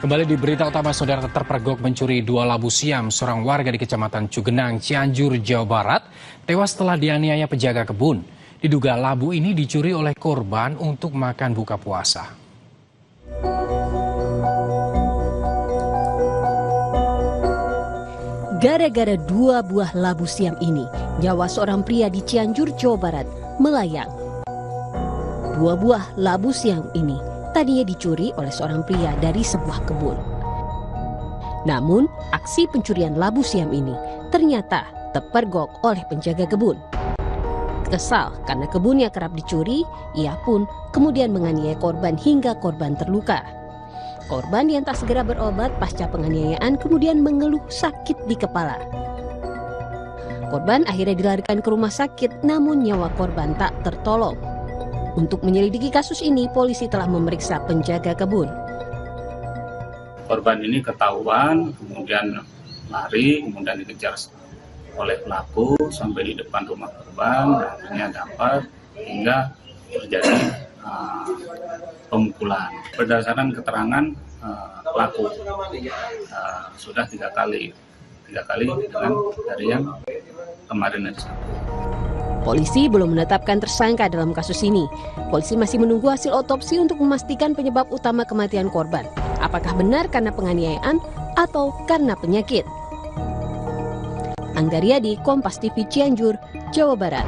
Kembali di berita utama, saudara terpergok mencuri 2 labu siam. Seorang warga di Kecamatan Cugenang, Cianjur, Jawa Barat, tewas setelah dianiaya penjaga kebun. Diduga labu ini dicuri oleh korban untuk makan buka puasa. Gara-gara 2 buah labu siam ini, nyawa seorang pria di Cianjur, Jawa Barat melayang. 2 buah labu siam ini tadinya dicuri oleh seorang pria dari sebuah kebun. Namun, aksi pencurian labu siam ini ternyata terpergok oleh penjaga kebun. Kesal karena kebunnya kerap dicuri, ia pun kemudian menganiaya korban hingga korban terluka. Korban yang tak segera berobat pasca penganiayaan kemudian mengeluh sakit di kepala. Korban akhirnya dilarikan ke rumah sakit, namun nyawa korban tak tertolong. Untuk menyelidiki kasus ini, polisi telah memeriksa penjaga kebun. Korban ini ketahuan, kemudian lari, kemudian dikejar oleh pelaku sampai di depan rumah korban, akhirnya dapat hingga terjadi pemukulan. Berdasarkan keterangan pelaku, sudah 3 kali dengan dari yang kemarin aja. Polisi belum menetapkan tersangka dalam kasus ini. Polisi masih menunggu hasil otopsi untuk memastikan penyebab utama kematian korban. Apakah benar karena penganiayaan atau karena penyakit? Angga Riyadi, Kompas TV, Cianjur, Jawa Barat.